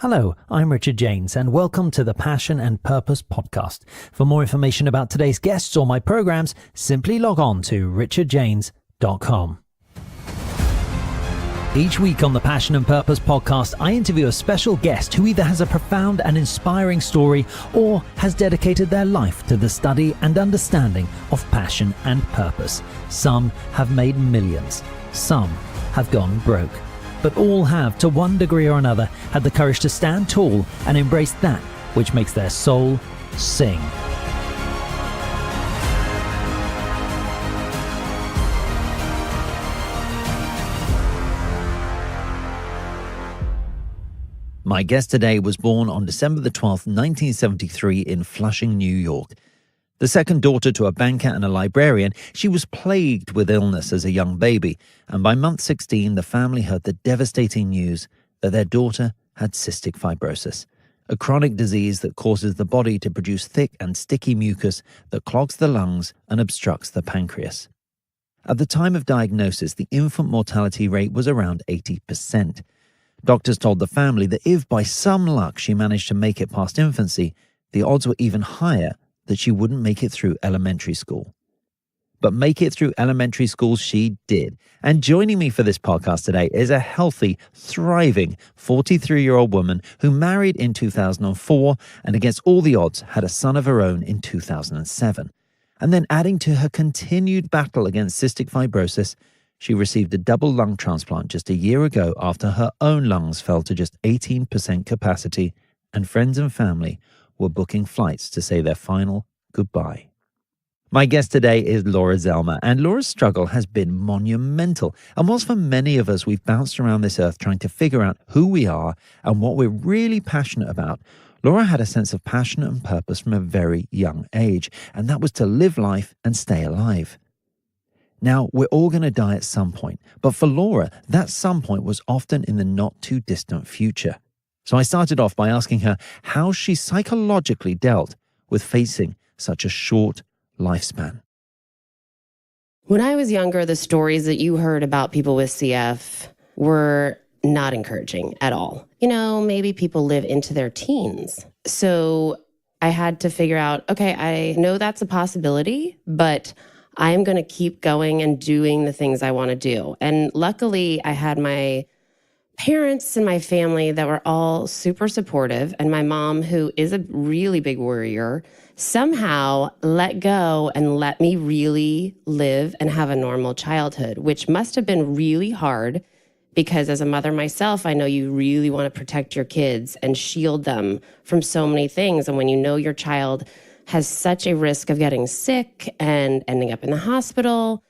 Hello, I'm Richard Janes, and welcome to the Passion and Purpose podcast. For more information about today's guests or my programs, simply log on to richardjanes.com. Each week on the Passion and Purpose podcast, I interview a special guest who either has a profound and inspiring story or has dedicated their life to the study and understanding of passion and purpose. Some have made millions, some have gone broke. But all have, to one degree or another, had the courage to stand tall and embrace that which makes their soul sing. My guest today was born on December the 12th, 1973 in Flushing, New York. The second daughter to a banker and a librarian, she was plagued with illness as a young baby, and by month 16, the family heard the devastating news that their daughter had cystic fibrosis, a chronic disease that causes the body to produce thick and sticky mucus that clogs the lungs and obstructs the pancreas. At the time of diagnosis, the infant mortality rate was around 80%. Doctors told the family that if by some luck she managed to make it past infancy, the odds were even higher that she wouldn't make it through elementary school. But make it through elementary school she did. And joining me for this podcast today is a healthy, thriving 43-year-old woman who married in 2004 and against all the odds had a son of her own in 2007. And then adding to her continued battle against cystic fibrosis, she received a double lung transplant just a year ago after her own lungs fell to just 18% capacity, and friends and family were booking flights to say their final goodbye. My guest today is Laura Zellmer, and Laura's struggle has been monumental. And whilst for many of us we've bounced around this earth trying to figure out who we are and what we're really passionate about, Laura had a sense of passion and purpose from a very young age, and that was to live life and stay alive. Now, we're all going to die at some point, but for Laura, that some point was often in the not-too-distant future. So I started off by asking her how she psychologically dealt with facing such a short lifespan. When I was younger, the stories that you heard about people with CF were not encouraging at all. Maybe people live into their teens. So I had to figure out, okay, I know that's a possibility, but I am going to keep going and doing the things I want to do. And luckily, I had my parents and my family that were all super supportive, and my mom, who is a really big worrier, somehow let go and let me really live and have a normal childhood, which must have been really hard because as a mother myself, I know you really want to protect your kids and shield them from so many things. And when you know your child has such a risk of getting sick and ending up in the hospital,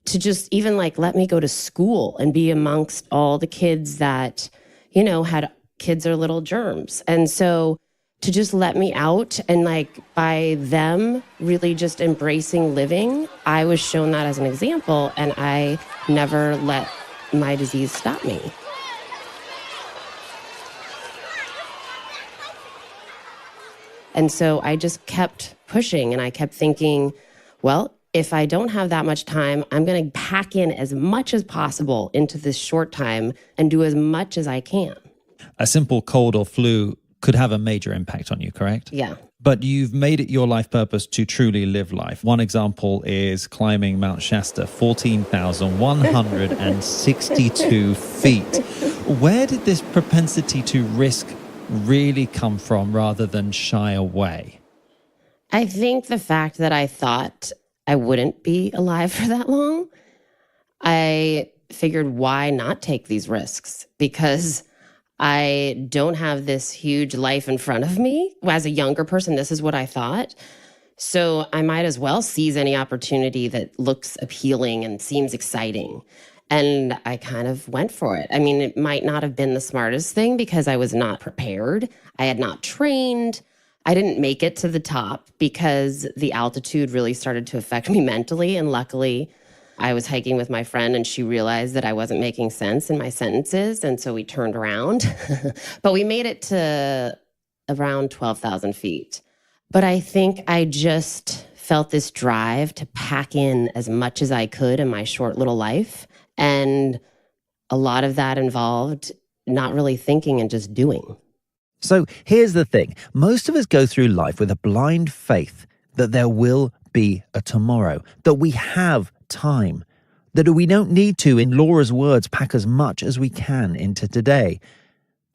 to just even let me go to school and be amongst all the kids that, had kids or little germs. And so to just let me out and by them really just embracing living, I was shown that as an example, and I never let my disease stop me. And so I just kept pushing, and I kept thinking, well, if I don't have that much time, I'm going to pack in as much as possible into this short time and do as much as I can. A simple cold or flu could have a major impact on you, correct? Yeah. But you've made it your life purpose to truly live life. One example is climbing Mount Shasta, 14,162 feet. Where did this propensity to risk really come from rather than shy away? I think the fact that I thought I wouldn't be alive for that long, I figured why not take these risks? Because I don't have this huge life in front of me. As a younger person, this is what I thought. So I might as well seize any opportunity that looks appealing and seems exciting. And I kind of went for it. I mean, it might not have been the smartest thing because I was not prepared. I had not trained. I didn't make it to the top because the altitude really started to affect me mentally. And luckily, I was hiking with my friend and she realized that I wasn't making sense in my sentences. And so we turned around. But we made it to around 12,000 feet. But I think I just felt this drive to pack in as much as I could in my short little life. And a lot of that involved not really thinking and just doing. So here's the thing. Most of us go through life with a blind faith that there will be a tomorrow, that we have time, that we don't need to, in Laura's words, pack as much as we can into today.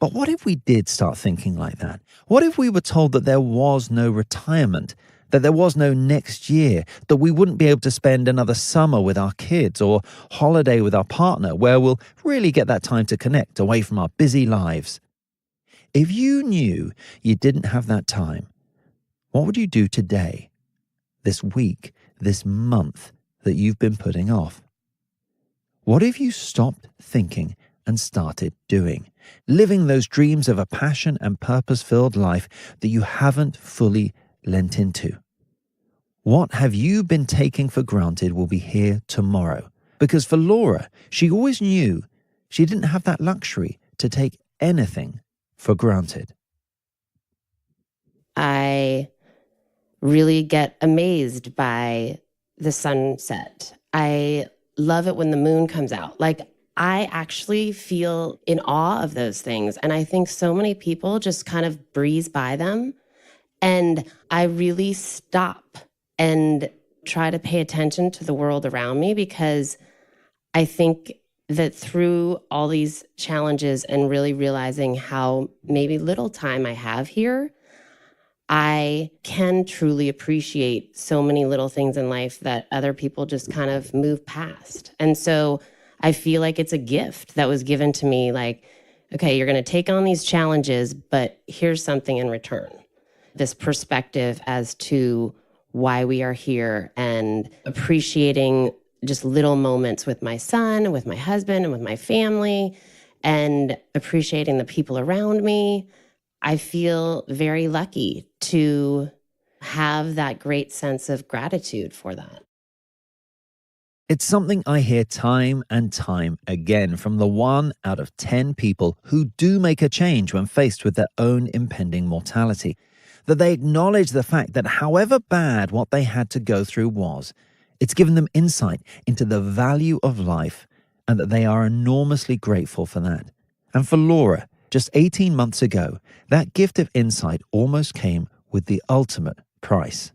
But what if we did start thinking like that? What if we were told that there was no retirement, that there was no next year, that we wouldn't be able to spend another summer with our kids or holiday with our partner where we'll really get that time to connect away from our busy lives? If you knew you didn't have that time, what would you do today, this week, this month that you've been putting off? What if you stopped thinking and started doing, living those dreams of a passion and purpose-filled life that you haven't fully lent into? What have you been taking for granted will be here tomorrow? Because for Laura, she always knew she didn't have that luxury to take anything for granted. I really get amazed by the sunset. I love it when the moon comes out. Like, I actually feel in awe of those things. And I think so many people just kind of breeze by them. And I really stop and try to pay attention to the world around me, because I think that through all these challenges and really realizing how maybe little time I have here, I can truly appreciate so many little things in life that other people just kind of move past. And so I feel like it's a gift that was given to me, like, okay, you're going to take on these challenges, but here's something in return. This perspective as to why we are here, and appreciating just little moments with my son, with my husband, and with my family, and appreciating the people around me. I feel very lucky to have that great sense of gratitude for that. It's something I hear time and time again from the 1 out of 10 people who do make a change when faced with their own impending mortality. That they acknowledge the fact that however bad what they had to go through was, it's given them insight into the value of life, and that they are enormously grateful for that. And for Laura, just 18 months ago, that gift of insight almost came with the ultimate price.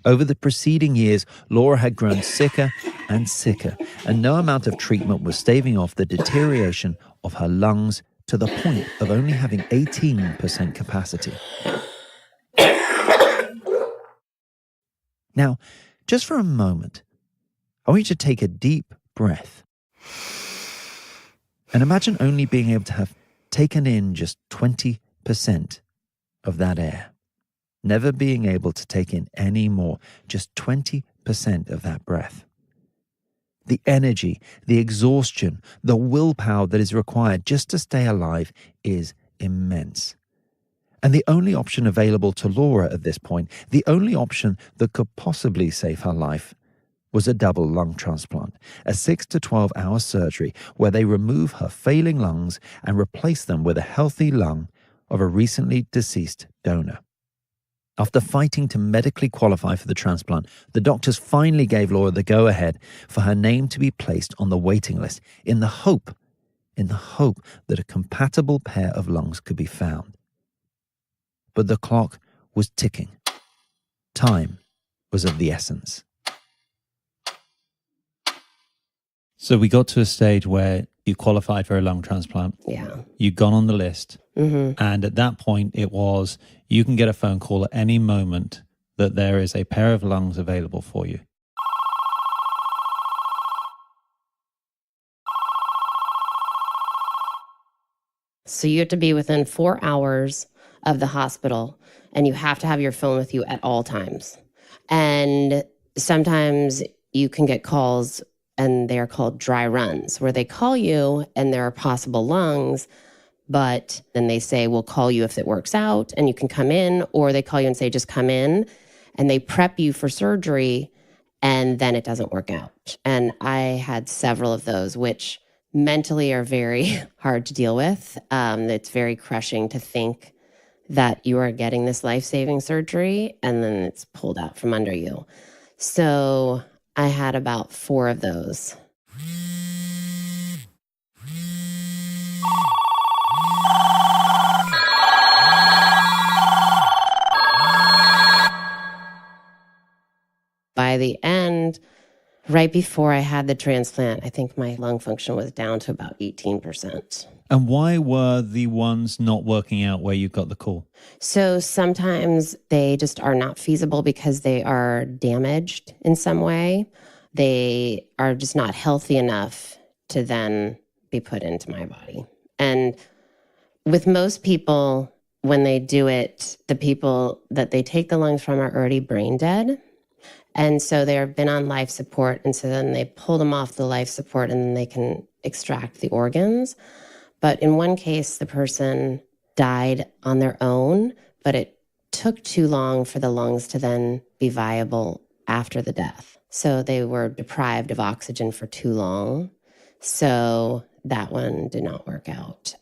Over the preceding years, Laura had grown sicker and sicker, and no amount of treatment was staving off the deterioration of her lungs to the point of only having 18% capacity. Now, just for a moment, I want you to take a deep breath and imagine only being able to have taken in just 20% of that air. Never being able to take in any more, just 20% of that breath. The energy, the exhaustion, the willpower that is required just to stay alive is immense. And the only option available to Laura at this point, the only option that could possibly save her life, was a double lung transplant, a 6 to 12 hour surgery where they remove her failing lungs and replace them with a healthy lung of a recently deceased donor. After fighting to medically qualify for the transplant, the doctors finally gave Laura the go-ahead for her name to be placed on the waiting list in the hope that a compatible pair of lungs could be found. But the clock was ticking. Time was of the essence. So we got to a stage where you qualified for a lung transplant. Yeah. You'd gone on the list. Mm-hmm. And at that point, it was, you can get a phone call at any moment that there is a pair of lungs available for you. So you have to be within 4 hours of the hospital, and you have to have your phone with you at all times. And sometimes you can get calls, and they are called dry runs, where they call you and there are possible lungs, but then they say, we'll call you if it works out and you can come in, or they call you and say, just come in, and they prep you for surgery, and then it doesn't work out. And I had several of those, which mentally are very hard to deal with. It's very crushing to think that you are getting this life-saving surgery and then it's pulled out from under you. So I had about 4 of those. the end, right before I had the transplant, I think my lung function was down to about 18%. And why were the ones not working out where you got the call? So sometimes they just are not feasible because they are damaged in some way. They are just not healthy enough to then be put into my body. And with most people, when they do it, the people that they take the lungs from are already brain dead. And so they've been on life support. And so then they pull them off the life support and then they can extract the organs. But in one case, the person died on their own, but it took too long for the lungs to then be viable after the death. So they were deprived of oxygen for too long. So that one did not work out.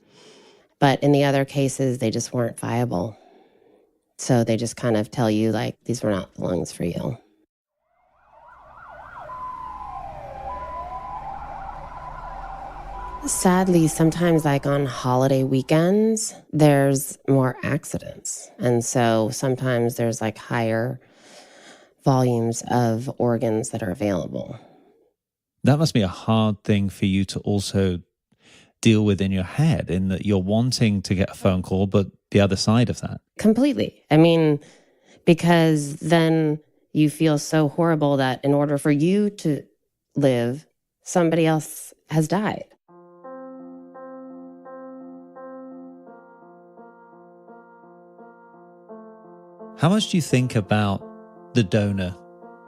But in the other cases, they just weren't viable. So they just kind of tell you, like, these were not the lungs for you. Sadly, sometimes like on holiday weekends, there's more accidents. And so sometimes there's like higher volumes of organs that are available. That must be a hard thing for you to also deal with in your head, in that you're wanting to get a phone call, but the other side of that. Completely. I mean, because then you feel so horrible that in order for you to live, somebody else has died. How much do you think about the donor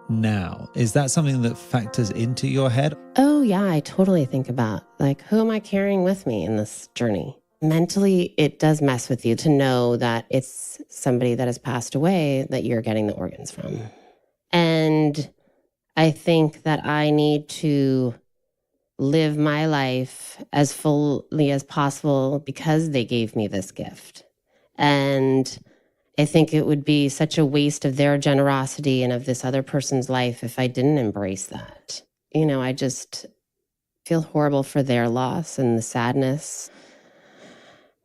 now? Is that something that factors into your head? Oh, yeah, I totally think about, like, who am I carrying with me in this journey? Mentally, it does mess with you to know that it's somebody that has passed away that you're getting the organs from. And I think that I need to live my life as fully as possible because they gave me this gift. And I think it would be such a waste of their generosity and of this other person's life if I didn't embrace that. You know, I just feel horrible for their loss and the sadness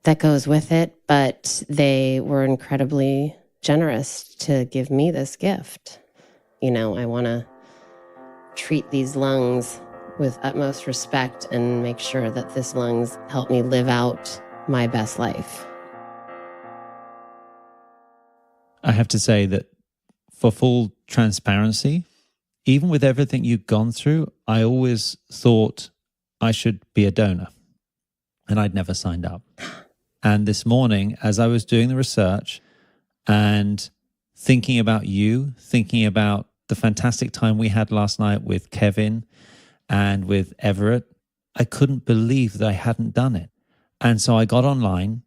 that goes with it, but they were incredibly generous to give me this gift. You know, I want to treat these lungs with utmost respect and make sure that this lungs help me live out my best life. I have to say that for full transparency, even with everything you've gone through, I always thought I should be a donor, and I'd never signed up. And this morning, as I was doing the research and thinking about you, thinking about the fantastic time we had last night with Kevin and with Everett, I couldn't believe that I hadn't done it. And so I got online,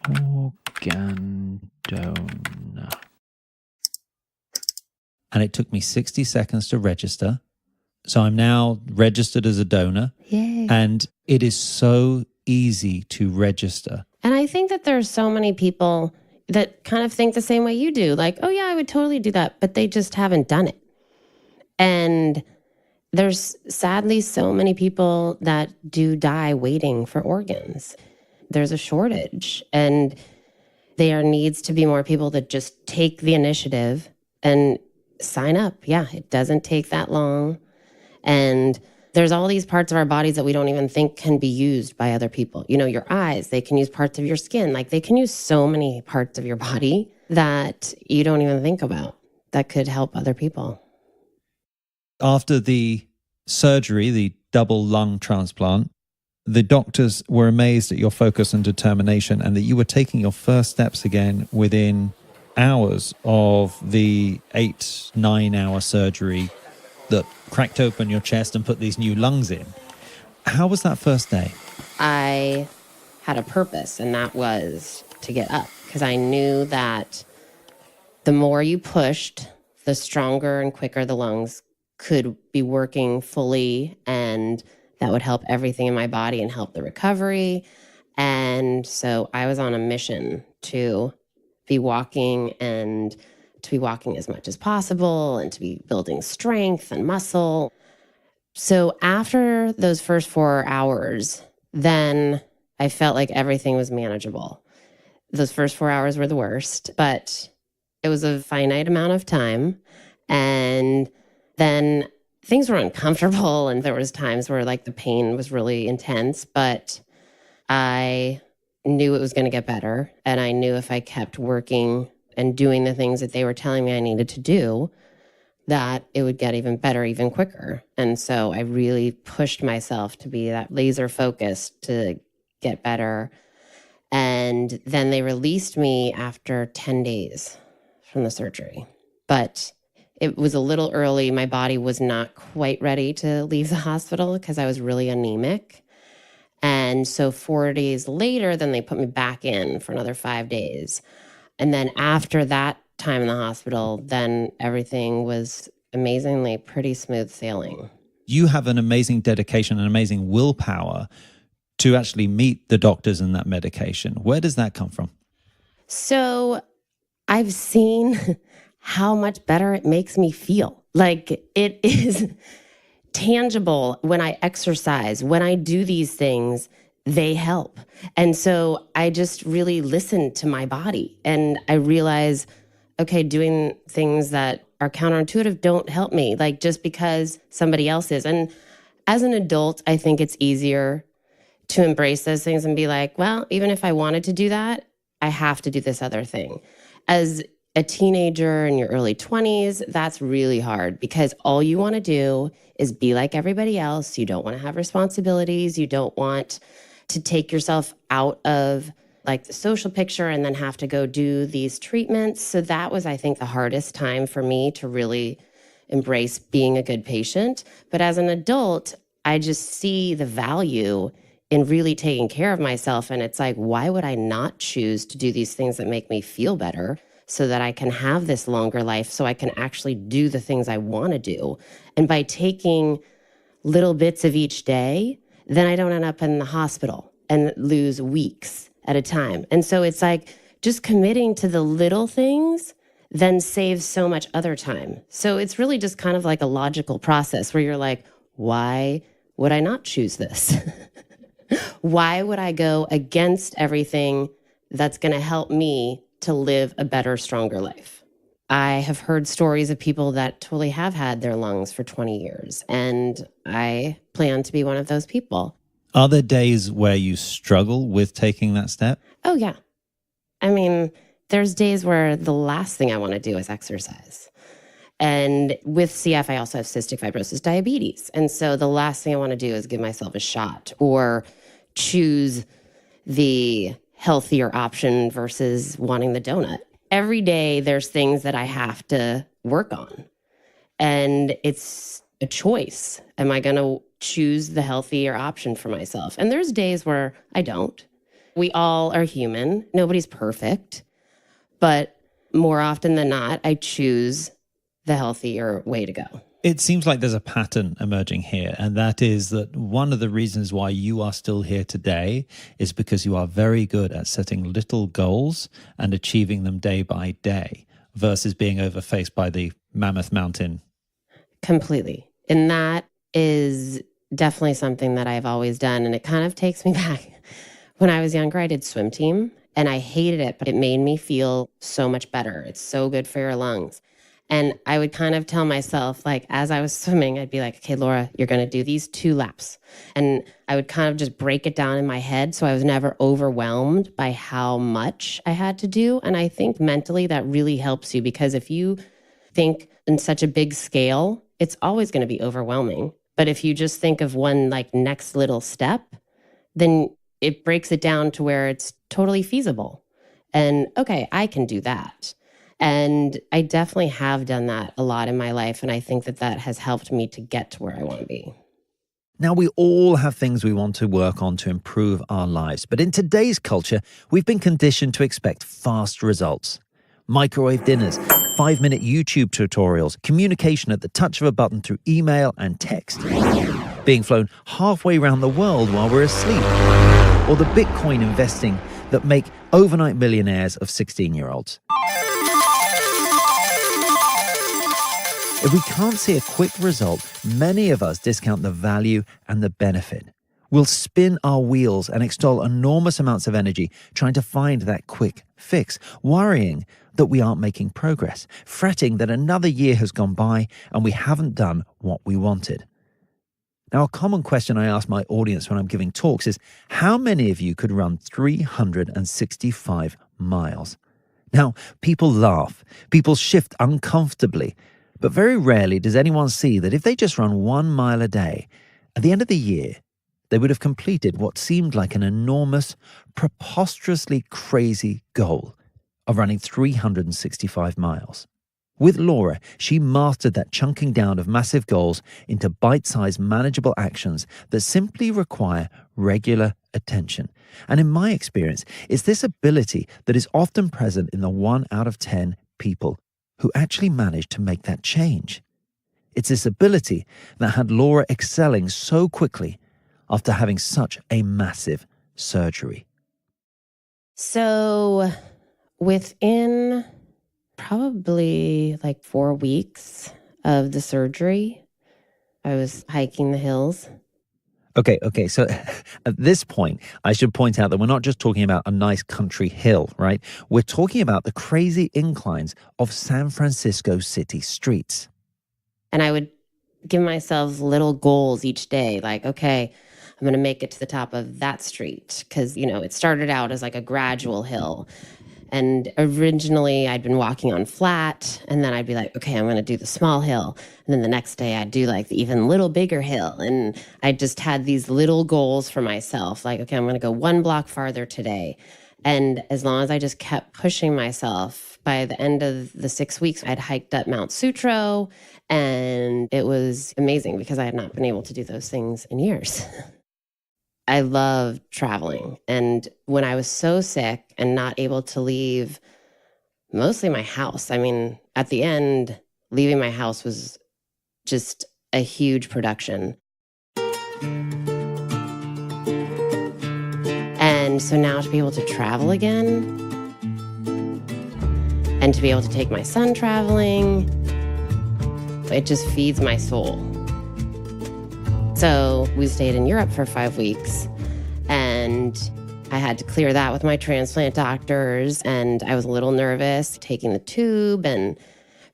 organ donor. And it took me 60 seconds to register. So I'm now registered as a donor. Yay. And it is so easy to register. And I think that there's so many people that kind of think the same way you do. Like, oh yeah, I would totally do that. But they just haven't done it. And there's sadly so many people that do die waiting for organs. There's a shortage. And there needs to be more people that just take the initiative and sign up. Yeah, it doesn't take that long. And there's all these parts of our bodies that we don't even think can be used by other people. You know, your eyes, they can use parts of your skin. Like they can use so many parts of your body that you don't even think about that could help other people. After the surgery, the double lung transplant, the doctors were amazed at your focus and determination, and that you were taking your first steps again within hours of the 8-9 hour surgery that cracked open your chest and put these new lungs in. How was that first day? I had a purpose, and that was to get up, because I knew that the more you pushed, the stronger and quicker the lungs could be working fully, and that would help everything in my body and help the recovery. And so I was on a mission to be walking, and to be walking as much as possible, and to be building strength and muscle. So after those first 4 hours, then I felt like everything was manageable. Those first 4 hours were the worst, but it was a finite amount of time. And Then things were uncomfortable and there was times where like the pain was really intense, but I knew it was going to get better. And I knew if I kept working and doing the things that they were telling me I needed to do, that it would get even better, even quicker. And so I really pushed myself to be that laser focused to get better. And then they released me after 10 days from the surgery. But it was a little early. My body was not quite ready to leave the hospital because I was really anemic. And so 4 days later, then they put me back in for another 5 days. And then after that time in the hospital, then everything was amazingly pretty smooth sailing. You have an amazing dedication and amazing willpower to actually meet the doctors and that medication. Where does that come from? So I've seen how much better it makes me feel. Like it is tangible when I exercise, when I do these things, they help. And so I just really listen to my body and I realize, okay, doing things that are counterintuitive don't help me, like just because somebody else is. And as an adult, I think it's easier to embrace those things and be like, well, even if I wanted to do that, I have to do this other thing. As a teenager in your early 20s, that's really hard because all you want to do is be like everybody else. You don't want to have responsibilities. You don't want to take yourself out of like the social picture and then have to go do these treatments. So that was, I think, the hardest time for me to really embrace being a good patient. But as an adult, I just see the value in really taking care of myself. And it's like, why would I not choose to do these things that make me feel better so that I can have this longer life, so I can actually do the things I want to do? And by taking little bits of each day, then I don't end up in the hospital and lose weeks at a time. And so it's like just committing to the little things then saves so much other time. So it's really just kind of like a logical process where you're like, why would I not choose this? Why would I go against everything that's going to help me to live a better, stronger life? I have heard stories of people that totally have had their lungs for 20 years, and I plan to be one of those people. Are there days where you struggle with taking that step? Oh, yeah. I mean, there's days where the last thing I want to do is exercise. And with CF, I also have cystic fibrosis diabetes. And so the last thing I want to do is give myself a shot or choose the healthier option versus wanting the donut. Every day, there's things that I have to work on. And it's a choice. Am I going to choose the healthier option for myself? And there's days where I don't. We all are human. Nobody's perfect. But more often than not, I choose the healthier way to go. It seems like there's a pattern emerging here, and that is that one of the reasons why you are still here today is because you are very good at setting little goals and achieving them day by day versus being overfaced by the mammoth mountain. Completely. And that is definitely something that I've always done. And it kind of takes me back. When I was younger, I did swim team and I hated it, but it made me feel so much better. It's so good for your lungs. And I would kind of tell myself, like, as I was swimming, I'd be like, okay, Laura, you're going to do these 2 laps. And I would kind of just break it down in my head. So I was never overwhelmed by how much I had to do. And I think mentally that really helps you, because if you think in such a big scale, it's always going to be overwhelming. But if you just think of one like next little step, then it breaks it down to where it's totally feasible. And okay, I can do that. And I definitely have done that a lot in my life. And I think that that has helped me to get to where I want to be. Now, we all have things we want to work on to improve our lives. But in today's culture, we've been conditioned to expect fast results. Microwave dinners, 5-minute YouTube tutorials, communication at the touch of a button through email and text, being flown halfway around the world while we're asleep, or the Bitcoin investing that make overnight millionaires of 16-year-olds. If we can't see a quick result, many of us discount the value and the benefit. We'll spin our wheels and extol enormous amounts of energy trying to find that quick fix, worrying that we aren't making progress, fretting that another year has gone by and we haven't done what we wanted. Now, a common question I ask my audience when I'm giving talks is, how many of you could run 365 miles? Now, people laugh, people shift uncomfortably, but very rarely does anyone see that if they just run 1 mile a day, at the end of the year, they would have completed what seemed like an enormous, preposterously crazy goal of running 365 miles. With Laura, she mastered that chunking down of massive goals into bite-sized manageable actions that simply require regular attention. And in my experience, it's this ability that is often present in the 1 out of 10 people who actually manage to make that change. It's this ability that had Laura excelling so quickly after having such a massive surgery. So within probably like 4 weeks of the surgery, I was hiking the hills. Okay. So at this point, I should point out that we're not just talking about a nice country hill, right? We're talking about the crazy inclines of San Francisco city streets. And I would give myself little goals each day, like, okay, I'm going to make it to the top of that street. Because, it started out as like a gradual hill. And originally I'd been walking on flat, and then I'd be like, okay, I'm going to do the small hill. And then the next day I'd do like the even little bigger hill. And I just had these little goals for myself, like, okay, I'm going to go 1 block farther today. And as long as I just kept pushing myself, by the end of the 6 weeks, I'd hiked up Mount Sutro, and it was amazing because I had not been able to do those things in years. I love traveling. And when I was so sick and not able to leave mostly my house, at the end, leaving my house was just a huge production. And so now to be able to travel again and to be able to take my son traveling, it just feeds my soul. So we stayed in Europe for 5 weeks, and I had to clear that with my transplant doctors, and I was a little nervous taking the tube and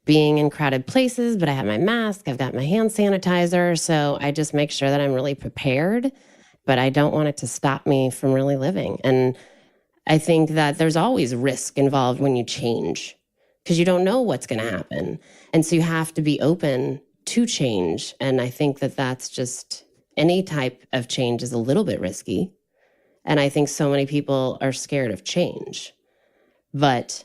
being in crowded places, but I have my mask, I've got my hand sanitizer, so I just make sure that I'm really prepared, but I don't want it to stop me from really living. And I think that there's always risk involved when you change, because you don't know what's going to happen. And so you have to be open to change. And I think that that's just, any type of change is a little bit risky. And I think so many people are scared of change. But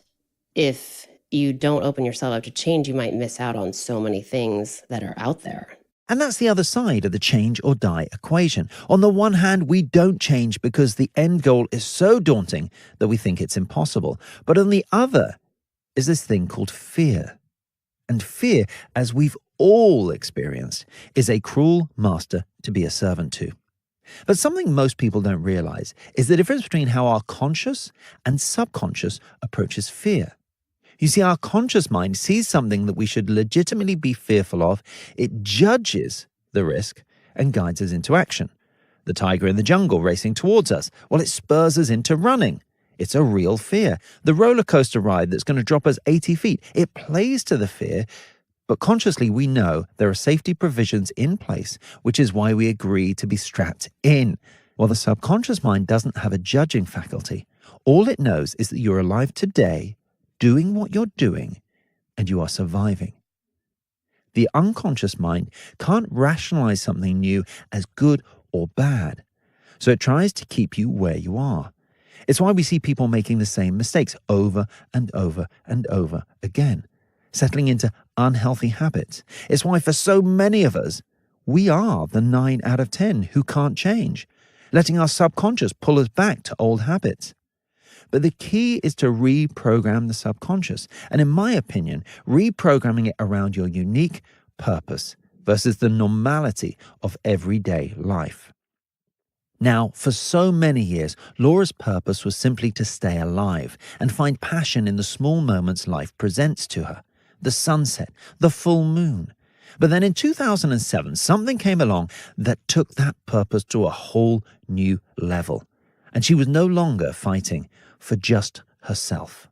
if you don't open yourself up to change, you might miss out on so many things that are out there. And that's the other side of the change or die equation. On the one hand, we don't change because the end goal is so daunting that we think it's impossible. But on the other is this thing called fear. And fear, as we've all experienced, is a cruel master to be a servant to. But something most people don't realize is the difference between how our conscious and subconscious approaches fear. You see, our conscious mind sees something that we should legitimately be fearful of, it judges the risk and guides us into action. The tiger in the jungle racing towards us, well, it spurs us into running. It's a real fear. The roller coaster ride that's going to drop us 80 feet, it plays to the fear, but consciously we know there are safety provisions in place, which is why we agree to be strapped in. Well, the subconscious mind doesn't have a judging faculty. All it knows is that you're alive today, doing what you're doing, and you are surviving. The unconscious mind can't rationalize something new as good or bad, so it tries to keep you where you are. It's why we see people making the same mistakes over and over and over again, settling into unhealthy habits. It's why for so many of us, we are the 9 out of 10 who can't change, letting our subconscious pull us back to old habits. But the key is to reprogram the subconscious, and in my opinion, reprogramming it around your unique purpose versus the normality of everyday life. Now, for so many years, Laura's purpose was simply to stay alive and find passion in the small moments life presents to her. The sunset, the full moon. But then in 2007, something came along that took that purpose to a whole new level. And she was no longer fighting for just herself.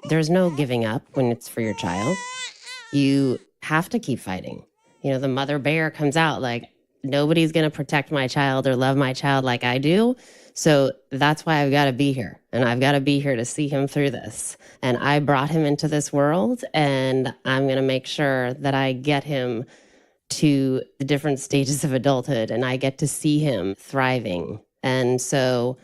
There's no giving up when it's for your child. You have to keep fighting. You know, the mother bear comes out like, nobody's going to protect my child or love my child like I do. So that's why I've got to be here. And I've got to be here to see him through this. And I brought him into this world, and I'm going to make sure that I get him to the different stages of adulthood and I get to see him thriving. And so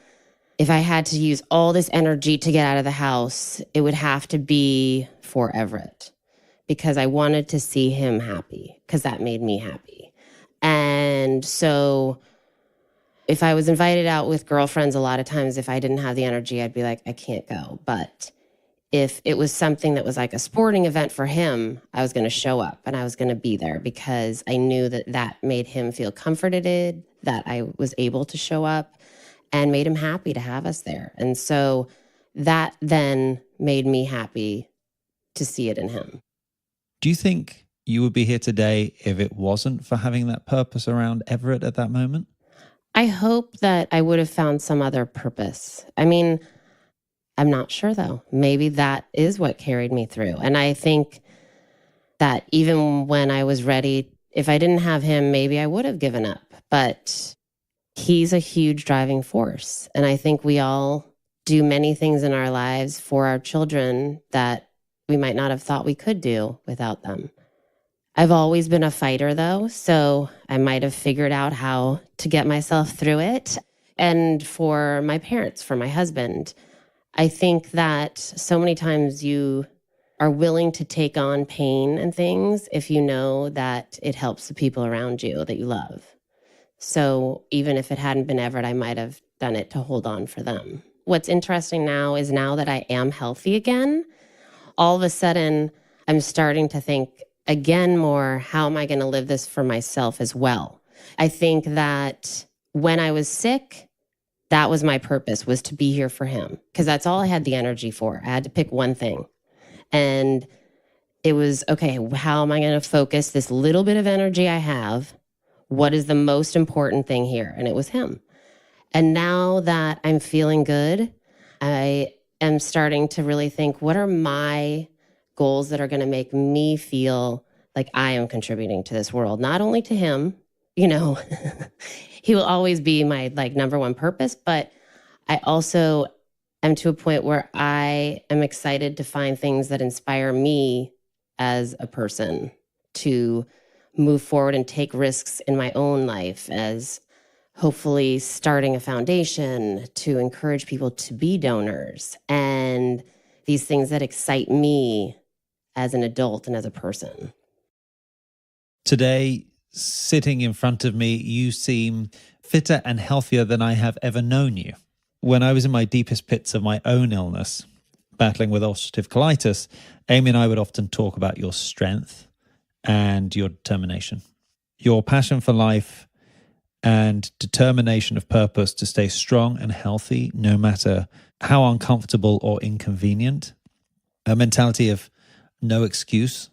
if I had to use all this energy to get out of the house, it would have to be for Everett, because I wanted to see him happy, because that made me happy. And so if I was invited out with girlfriends, a lot of times if I didn't have the energy, I'd be like, I can't go. But if it was something that was like a sporting event for him, I was going to show up and I was going to be there, because I knew that that made him feel comforted, that I was able to show up, and made him happy to have us there. And so that then made me happy to see it in him. Do you think you would be here today if it wasn't for having that purpose around Everett at that moment? I hope that I would have found some other purpose. I mean, I'm not sure though. Maybe that is what carried me through. And I think that even when I was ready, if I didn't have him, maybe I would have given up. But he's a huge driving force. And I think we all do many things in our lives for our children that we might not have thought we could do without them. I've always been a fighter though, so I might have figured out how to get myself through it. And for my parents, for my husband, I think that so many times you are willing to take on pain and things if you know that it helps the people around you that you love. So even if it hadn't been Everett, I might have done it to hold on for them. What's interesting now is now that I am healthy again, all of a sudden I'm starting to think again more, how am I going to live this for myself as well? I think that when I was sick, that was my purpose, was to be here for him, because that's all I had the energy for. I had to pick one thing. And it was, okay, how am I going to focus this little bit of energy I have? What is the most important thing here? And it was him. And now that I'm feeling good, I am starting to really think, what are my goals that are going to make me feel like I am contributing to this world? Not only to him, you know, he will always be my number one purpose, but I also am to a point where I am excited to find things that inspire me as a person to move forward and take risks in my own life, as hopefully starting a foundation to encourage people to be donors, and these things that excite me as an adult and as a person. Today, sitting in front of me, you seem fitter and healthier than I have ever known you. When I was in my deepest pits of my own illness, battling with ulcerative colitis, Amy and I would often talk about your strength and your determination, your passion for life and determination of purpose to stay strong and healthy, no matter how uncomfortable or inconvenient. A mentality of no excuse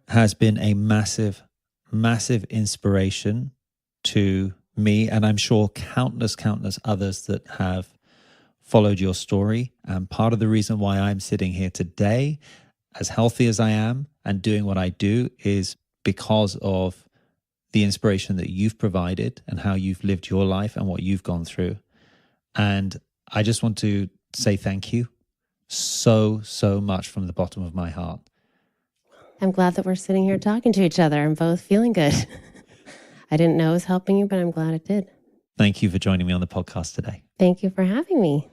has been a massive, massive inspiration to me, and I'm sure countless others that have followed your story. And part of the reason why I'm sitting here today, as healthy as I am and doing what I do, is because of the inspiration that you've provided and how you've lived your life and what you've gone through. And I just want to say thank you so much from the bottom of my heart. I'm glad that we're sitting here talking to each other and both feeling good. I didn't know it was helping you, but I'm glad it did. Thank you for joining me on the podcast today. Thank you for having me.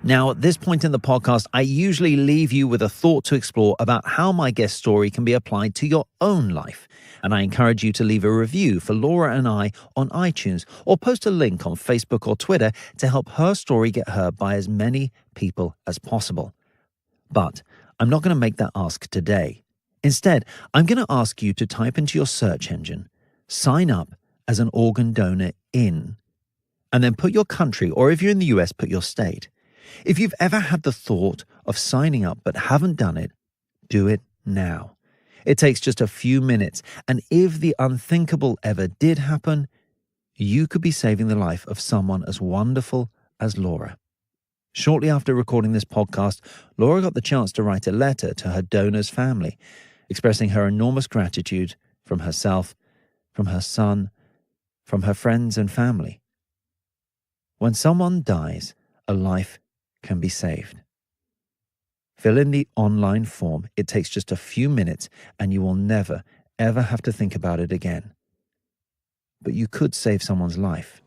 Now, at this point in the podcast, I usually leave you with a thought to explore about how my guest story can be applied to your own life. And I encourage you to leave a review for Laura and I on iTunes, or post a link on Facebook or Twitter to help her story get heard by as many people as possible. But I'm not going to make that ask today. Instead, I'm going to ask you to type into your search engine, sign up, as an organ donor in, and then put your country, or if you're in the US, put your state. If you've ever had the thought of signing up but haven't done it, do it now. It takes just a few minutes, and if the unthinkable ever did happen, you could be saving the life of someone as wonderful as Laura. Shortly after recording this podcast, Laura got the chance to write a letter to her donor's family, expressing her enormous gratitude from herself, from her son, from her friends and family. When someone dies, a life can be saved. Fill in the online form. It takes just a few minutes, and you will never, ever have to think about it again. But you could save someone's life.